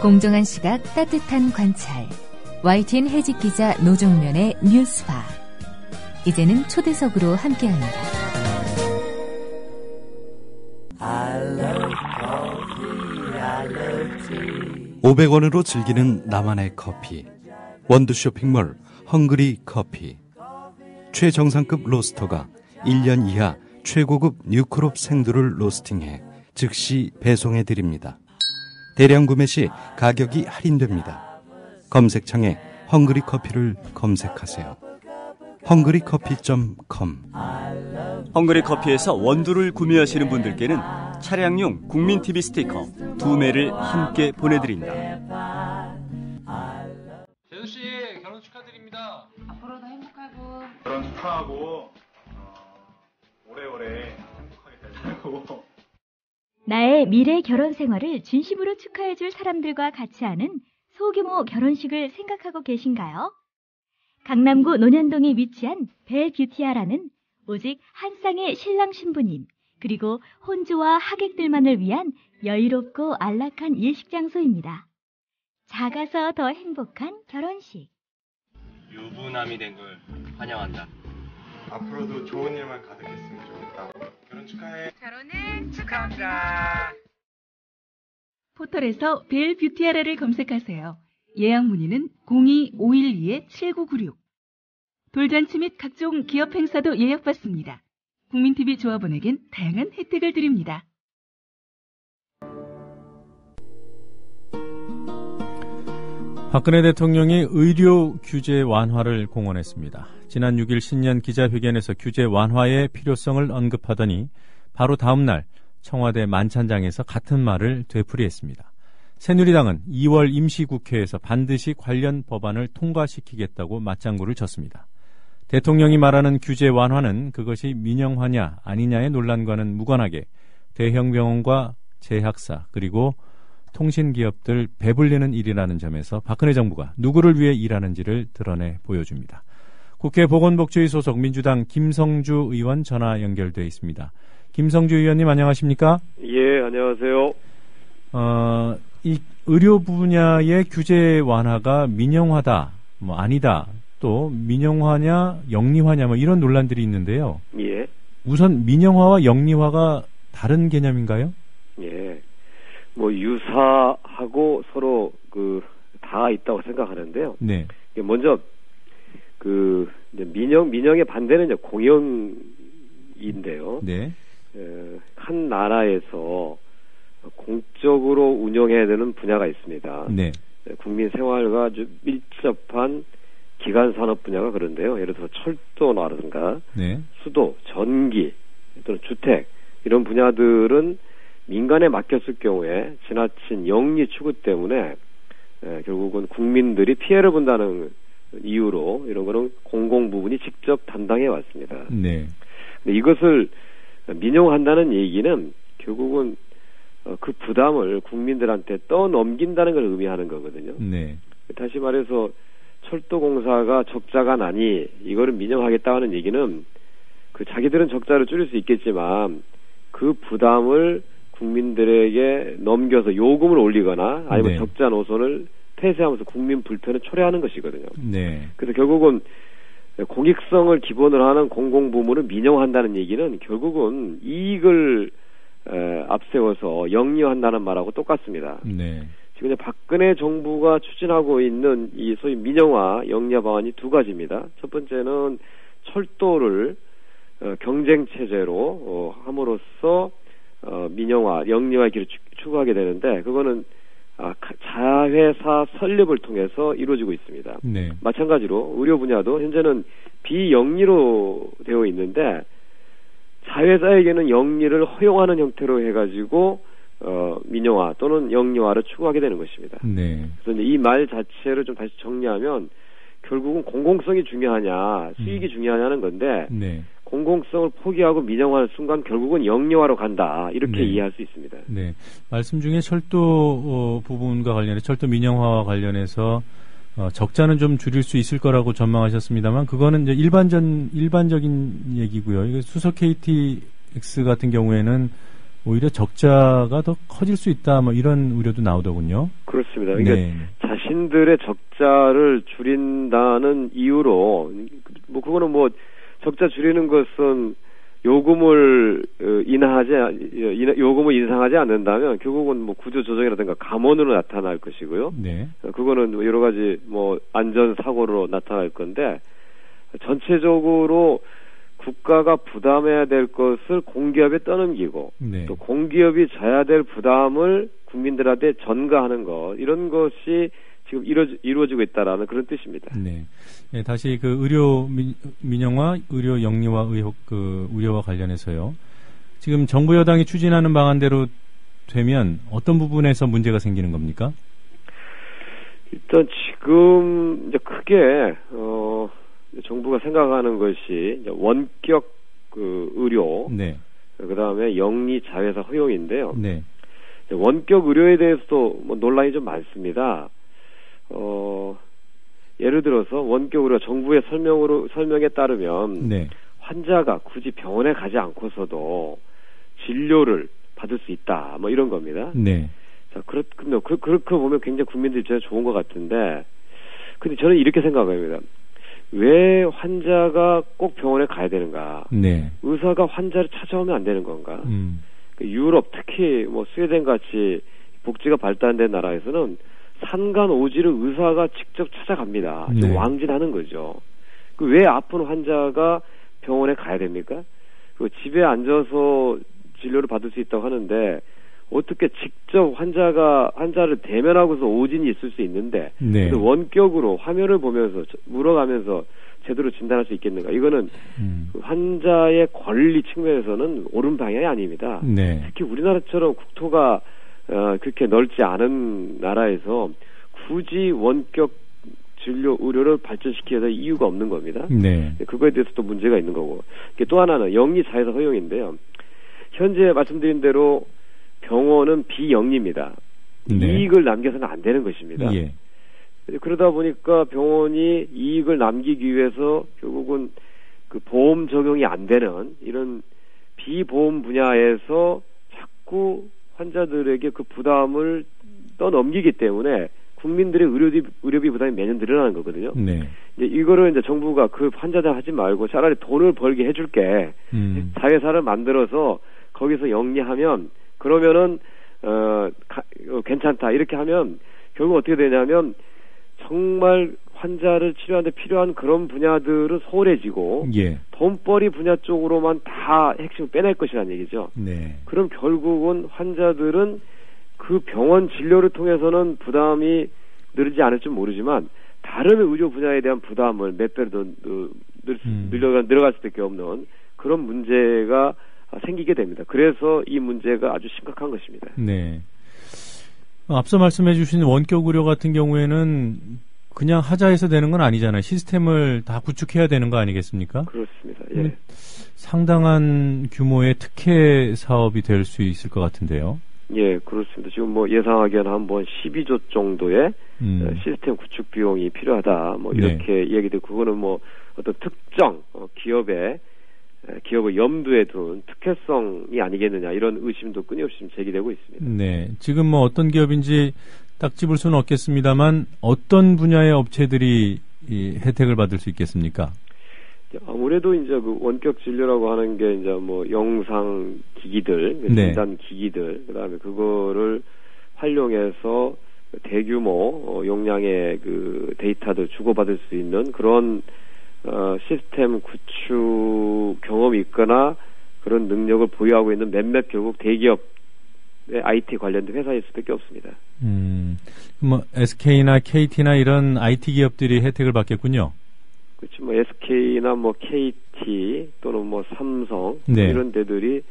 공정한 시각, 따뜻한 관찰. YTN 해직 기자 노종면의 뉴스바. 이제는 초대석으로 함께합니다. 500원으로 즐기는 나만의 커피. 원두 쇼핑몰 헝그리 커피. 최정상급 로스터가 1년 이하 최고급 뉴크롭 생두를 로스팅해 즉시 배송해드립니다. 대량 구매 시 가격이 할인됩니다. 검색창에 헝그리 커피를 검색하세요. 헝그리커피.com. 헝그리 커피에서 원두를 구매하시는 분들께는 차량용 국민TV 스티커 2매를 함께 보내드립니다. 재수씨 결혼 축하드립니다. 앞으로도 행복하고 결혼 축하하고 오래오래 행복하게 잘 살고 나의 미래 결혼 생활을 진심으로 축하해줄 사람들과 같이 하는 소규모 결혼식을 생각하고 계신가요? 강남구 논현동에 위치한 벨뷰티아라는 오직 한 쌍의 신랑 신부님 그리고 혼주와 하객들만을 위한 여유롭고 안락한 예식 장소입니다. 작아서 더 행복한 결혼식. 유부남이 된 걸 환영한다. 앞으로도 좋은 일만 가득했으면 좋겠다. 결혼 축하해. 결혼을 축하합니다. 포털에서 벨뷰티아라를 검색하세요. 예약 문의는 02-512-7996. 돌잔치 및 각종 기업 행사도 예약받습니다. 국민TV 조합원에겐 다양한 혜택을 드립니다. 박근혜 대통령이 의료 규제 완화를 공언했습니다. 지난 6일 신년 기자회견에서 규제 완화의 필요성을 언급하더니 바로 다음 날 청와대 만찬장에서 같은 말을 되풀이했습니다. 새누리당은 2월 임시국회에서 반드시 관련 법안을 통과시키겠다고 맞장구를 쳤습니다. 대통령이 말하는 규제 완화는 그것이 민영화냐 아니냐의 논란과는 무관하게 대형 병원과 제약사 그리고 통신기업들 배불리는 일이라는 점에서 박근혜 정부가 누구를 위해 일하는지를 드러내 보여줍니다. 국회 보건복지위 소속 민주당 김성주 의원 전화 연결돼 있습니다. 김성주 의원님 안녕하십니까? 예, 안녕하세요. 이 의료 분야의 규제 완화가 민영화다, 아니다, 또 민영화냐 영리화냐 이런 논란들이 있는데요. 예. 우선 민영화와 영리화가 다른 개념인가요? 예. 유사하고 서로 다 있다고 생각하는데요. 네. 먼저 민영의 반대는 공영인데요. 네. 한 나라에서 공적으로 운영해야 되는 분야가 있습니다. 네. 국민 생활과 아주 밀접한 기간 산업 분야가 그런데요. 예를 들어서 철도라든가 네. 수도, 전기 또는 주택 이런 분야들은 민간에 맡겼을 경우에 지나친 영리 추구 때문에 결국은 국민들이 피해를 본다는 이유로 이런 거는 공공 부분이 직접 담당해 왔습니다. 네. 근데 이것을 민영화한다는 얘기는 결국은 그 부담을 국민들한테 떠넘긴다는 걸 의미하는 거거든요. 네. 다시 말해서 철도공사가 적자가 나니 이거를 민영화하겠다는 얘기는 자기들은 적자를 줄일 수 있겠지만 그 부담을 국민들에게 넘겨서 요금을 올리거나 아니면 네. 적자 노선을 폐쇄하면서 국민 불편을 초래하는 것이거든요. 네. 그래서 결국은 공익성을 기본으로 하는 공공부문을 민영화한다는 얘기는 결국은 이익을 앞세워서 영리화한다는 말하고 똑같습니다. 네. 지금 박근혜 정부가 추진하고 있는 이 소위 민영화, 영리화 방안이 두 가지입니다. 첫 번째는 철도를 경쟁 체제로 함으로써 민영화, 영리화의 길을 추구하게 되는데 그거는 자회사 설립을 통해서 이루어지고 있습니다. 네. 마찬가지로 의료 분야도 현재는 비영리로 되어 있는데 자회사에게는 영리를 허용하는 형태로 해가지고 민영화 또는 영리화를 추구하게 되는 것입니다. 네. 그래서 이 말 자체를 좀 다시 정리하면 결국은 공공성이 중요하냐 수익이 중요하냐는 건데 네. 공공성을 포기하고 민영화하는 순간 결국은 영리화로 간다 이렇게 네. 이해할 수 있습니다. 네. 말씀 중에 철도 부분과 관련해 철도 민영화와 관련해서 적자는 좀 줄일 수 있을 거라고 전망하셨습니다만 그거는 이제 일반적인 얘기고요. 이게 수소 KTX 같은 경우에는 오히려 적자가 더 커질 수 있다, 뭐 이런 우려도 나오더군요. 그렇습니다. 그러니까 자신들의 적자를 줄인다는 이유로, 뭐 그거는 뭐 적자 줄이는 것은 요금을 인상하지 않는다면 결국은 뭐 구조 조정이라든가 감원으로 나타날 것이고요. 네. 그거는 여러 가지 뭐 안전 사고로 나타날 건데, 전체적으로 국가가 부담해야 될 것을 공기업에 떠넘기고 또 공기업이 져야 될 부담을 국민들한테 전가하는 것, 이런 것이 지금 이루어지고 있다라는 그런 뜻입니다. 네. 네, 다시 그 의료 민영화, 의료 영리화 의혹 그 우려와 관련해서요. 지금 정부 여당이 추진하는 방안대로 되면 어떤 부분에서 문제가 생기는 겁니까? 일단 지금 이제 크게 정부가 생각하는 것이 이제 원격 그 의료, 그다음에 영리 자회사 허용인데요. 원격 의료에 대해서도 뭐 논란이 좀 많습니다. 예를 들어서 원격 의료 정부의 설명에 따르면 환자가 굳이 병원에 가지 않고서도 진료를 받을 수 있다, 뭐 이런 겁니다. 자, 그렇게 보면 굉장히 국민들 입장에 좋은 것 같은데, 근데 저는 이렇게 생각합니다. 왜 환자가 꼭 병원에 가야 되는가? 의사가 환자를 찾아오면 안 되는 건가? 유럽, 특히 뭐 스웨덴 같이 복지가 발달된 나라에서는 산간오지를 의사가 직접 찾아갑니다. 왕진하는 거죠. 왜 아픈 환자가 병원에 가야 됩니까? 집에 앉아서 진료를 받을 수 있다고 하는데, 어떻게 직접 환자를 대면하고서 오진이 있을 수 있는데, 원격으로 화면을 보면서 물어가면서 제대로 진단할 수 있겠는가? 이거는 환자의 권리 측면에서는 옳은 방향이 아닙니다. 특히 우리나라처럼 국토가 그렇게 넓지 않은 나라에서 굳이 원격 진료 의료를 발전시켜야 될 이유가 없는 겁니다. 그거에 대해서 또 문제가 있는 거고. 또 하나는 영리 자회사 허용인데요. 현재 말씀드린 대로 병원은 비영리입니다. 이익을 남겨서는 안 되는 것입니다. 그러다 보니까 병원이 이익을 남기기 위해서 결국은 그 보험 적용이 안 되는 이런 비보험 분야에서 자꾸 환자들에게 그 부담을 떠넘기기 때문에 국민들의 의료비 부담이 매년 늘어나는 거거든요. 이제 이거를 이제 정부가 그 환자들 하지 말고 차라리 돈을 벌게 해줄게. 자회사를 만들어서 거기서 영리하면, 그러면은 괜찮다, 이렇게 하면 결국 어떻게 되냐면 정말 환자를 치료하는데 필요한 그런 분야들은 소홀해지고 돈벌이 분야 쪽으로만 다 핵심을 빼낼 것이라는 얘기죠. 그럼 결국은 환자들은 그 병원 진료를 통해서는 부담이 늘지 않을지 모르지만 다른 의료 분야에 대한 부담을 몇 배로 더 늘어갈 수밖에 없는 그런 문제가 생기게 됩니다. 그래서 이 문제가 아주 심각한 것입니다. 앞서 말씀해 주신 원격 의료 같은 경우에는 그냥 하자해서 되는 건 아니잖아요. 시스템을 다 구축해야 되는 거 아니겠습니까? 그렇습니다. 상당한 규모의 특혜 사업이 될 수 있을 것 같은데요. 그렇습니다. 지금 뭐 예상하기에는 한번 12조 정도의 시스템 구축 비용이 필요하다, 뭐 이렇게 이야기되고, 그거는 뭐 어떤 특정 기업을 염두에 둔 특혜성이 아니겠느냐, 이런 의심도 끊임없이 제기되고 있습니다. 지금 뭐 어떤 기업인지 딱 집을 수는 없겠습니다만 어떤 분야의 업체들이 이 혜택을 받을 수 있겠습니까? 아무래도 이제 그 원격 진료라고 하는 게 이제 뭐 영상 기기들, 진단 기기들, 그다음에 그거를 활용해서 대규모 용량의 그 데이터들 주고받을 수 있는 그런 시스템 구축 경험이 있거나 그런 능력을 보유하고 있는 몇몇 결국 대기업의 IT 관련된 회사일 수밖에 없습니다. 뭐 SK나 KT나 이런 IT 기업들이 혜택을 받겠군요. 그렇죠. 뭐 SK나 뭐 KT 또는 뭐 삼성 이런 데들이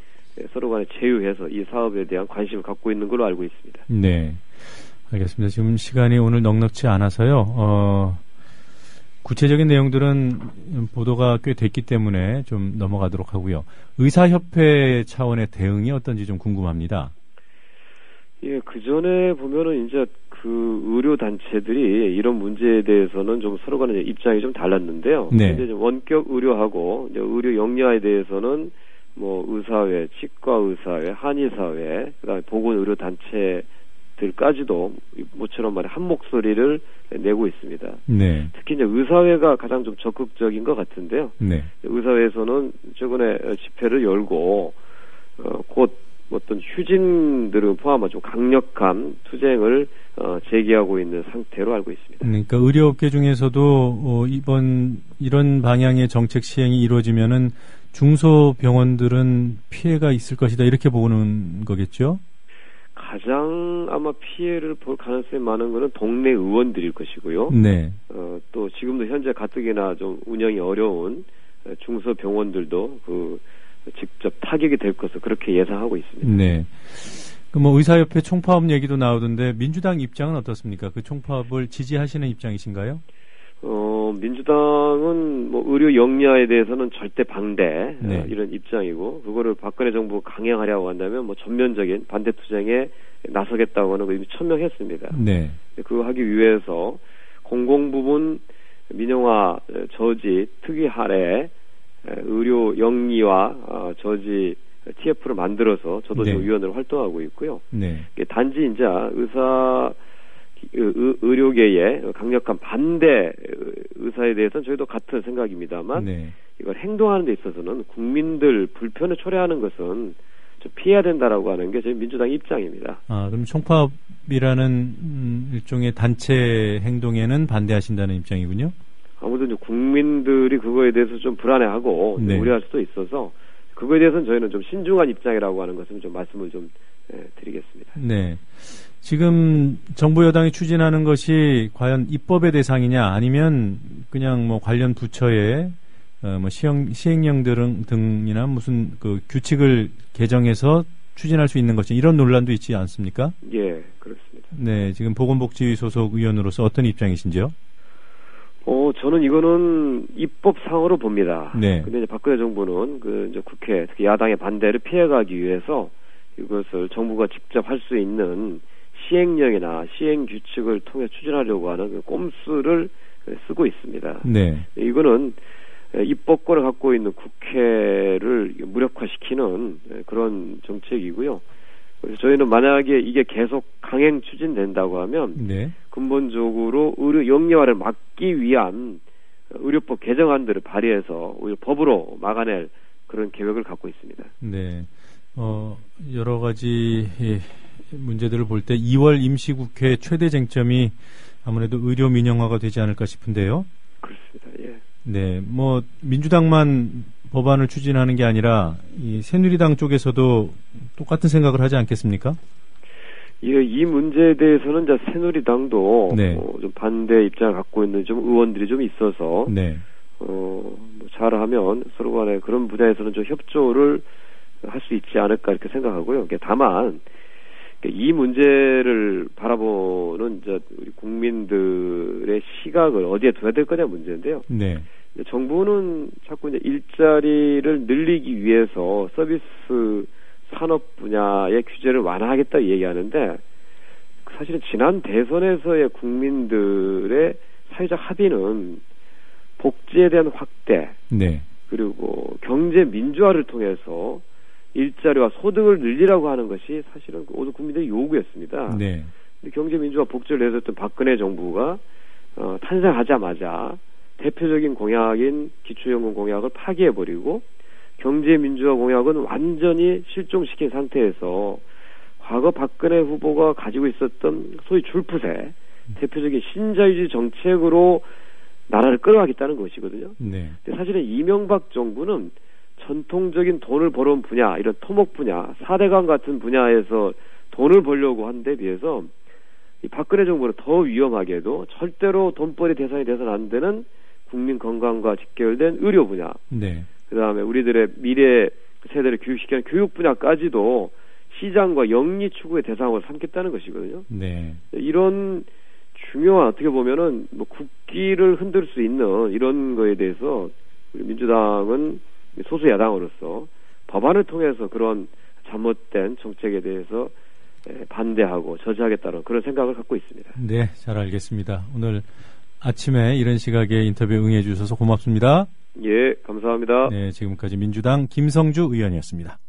서로 간에 제휴해서 이 사업에 대한 관심을 갖고 있는 걸로 알고 있습니다. 알겠습니다. 지금 시간이 오늘 넉넉치 않아서요. 구체적인 내용들은 보도가 꽤 됐기 때문에 좀 넘어가도록 하고요. 의사협회 차원의 대응이 어떤지 좀 궁금합니다. 그 전에 보면은 이제 그 의료단체들이 이런 문제에 대해서는 좀 서로 간에 입장이 좀 달랐는데요. 이제 원격 의료하고 이제 의료 영리화에 대해서는 뭐 의사회, 치과의사회, 한의사회, 그다음에 보건의료단체들까지도 모처럼 말해 한 목소리를 내고 있습니다. 네. 특히 이제 의사회가 가장 좀 적극적인 것 같은데요. 네. 의사회에서는 최근에 집회를 열고 곧 어떤 휴진들을 포함한 좀 강력한 투쟁을 제기하고 있는 상태로 알고 있습니다. 그러니까 의료업계 중에서도 이런 방향의 정책 시행이 이루어지면은 중소병원들은 피해가 있을 것이다 이렇게 보는 거겠죠? 가장 아마 피해를 볼 가능성이 많은 것은 동네 의원들일 것이고요. 네. 또 지금도 현재 가뜩이나 좀 운영이 어려운 중소병원들도 직접 타격이 될 것을 그렇게 예상하고 있습니다. 네. 뭐 의사협회 총파업 얘기도 나오던데 민주당 입장은 어떻습니까? 그 총파업을 지지하시는 입장이신가요? 민주당은 뭐 의료 영리화에 대해서는 절대 반대 네. 이런 입장이고 그거를 박근혜 정부가 강행하려고 한다면 뭐 전면적인 반대 투쟁에 나서겠다고 하는 거 이미 천명했습니다. 네. 그거 하기 위해서 공공부문 민영화 저지 특위 하에 의료 영리화 저지 TF를 만들어서 저도 네. 지금 위원으로 활동하고 있고요. 네. 단지 이제 의료계의 강력한 반대 의사에 대해서는 저희도 같은 생각입니다만 네. 이걸 행동하는 데 있어서는 국민들 불편을 초래하는 것은 좀 피해야 된다라고 하는 게 저희 민주당 입장입니다. 그럼 총파업이라는 일종의 단체 행동에는 반대하신다는 입장이군요. 아무튼 이제 국민들이 그거에 대해서 좀 불안해하고 네. 우려할 수도 있어서 그거에 대해서는 저희는 좀 신중한 입장이라고 하는 것은 좀 말씀을 좀 드리겠습니다. 네. 지금 정부 여당이 추진하는 것이 과연 입법의 대상이냐 아니면 그냥 뭐 관련 부처의 뭐 시행령 등이나 무슨 그 규칙을 개정해서 추진할 수 있는 것이 이런 논란도 있지 않습니까? 예, 그렇습니다. 네, 지금 보건복지위 소속 의원으로서 어떤 입장이신지요? 저는 이거는 입법상으로 봅니다. 네. 근데 이제 박근혜 정부는 이제 국회, 특히 야당의 반대를 피해가기 위해서 이것을 정부가 직접 할 수 있는 시행령이나 시행 규칙을 통해 추진하려고 하는 그 꼼수를 쓰고 있습니다. 네. 이거는 입법권을 갖고 있는 국회를 무력화시키는 그런 정책이고요. 그래서 저희는 만약에 이게 계속 강행 추진된다고 하면 네. 근본적으로 의료 영리화를 막기 위한 의료법 개정안들을 발의해서 오히려 법으로 막아낼 그런 계획을 갖고 있습니다. 네. 여러 가지 문제들을 볼 때 2월 임시국회 최대 쟁점이 아무래도 의료 민영화가 되지 않을까 싶은데요. 그렇습니다. 예. 네. 뭐 민주당만 법안을 추진하는 게 아니라 이 새누리당 쪽에서도 똑같은 생각을 하지 않겠습니까? 이 문제에 대해서는 이제 새누리당도 네. 좀 반대 입장을 갖고 있는 좀 의원들이 좀 있어서 네. 뭐 잘하면 서로 간에 그런 분야에서는 좀 협조를 할 수 있지 않을까 이렇게 생각하고요. 다만 이 문제를 바라보는 이제 우리 국민들의 시각을 어디에 둬야 될 거냐 문제인데요. 네. 정부는 자꾸 이제 일자리를 늘리기 위해서 서비스 산업 분야의 규제를 완화하겠다 얘기하는데 사실은 지난 대선에서의 국민들의 사회적 합의는 복지에 대한 확대, 네. 그리고 경제 민주화를 통해서 일자리와 소득을 늘리라고 하는 것이 사실은 모든 국민들의 요구였습니다. 네. 경제 민주화 복지를 내세웠던 박근혜 정부가 탄생하자마자 대표적인 공약인 기초연금 공약을 파기해버리고 경제 민주화 공약은 완전히 실종시킨 상태에서 과거 박근혜 후보가 가지고 있었던 소위 줄푸세 대표적인 신자유주의 정책으로 나라를 끌어가겠다는 것이거든요. 네. 근데 사실은 이명박 정부는 전통적인 돈을 벌어온 분야, 이런 토목 분야, 4대강 같은 분야에서 돈을 벌려고 한 데 비해서 이 박근혜 정부는 더 위험하게도 절대로 돈벌이 대상이 돼서는 안 되는 국민 건강과 직결된 의료 분야, 네. 그 다음에 우리들의 미래 세대를 교육시키는 교육 분야까지도 시장과 영리 추구의 대상으로 삼겠다는 것이거든요. 네. 이런 중요한 어떻게 보면은 뭐 국기를 흔들 수 있는 이런 거에 대해서 우리 민주당은 소수 야당으로서 법안을 통해서 그런 잘못된 정책에 대해서 반대하고 저지하겠다는 그런 생각을 갖고 있습니다. 네, 잘 알겠습니다. 오늘 아침에 이런 시각에 인터뷰에 응해 주셔서 고맙습니다. 예, 감사합니다. 네, 지금까지 민주당 김성주 의원이었습니다.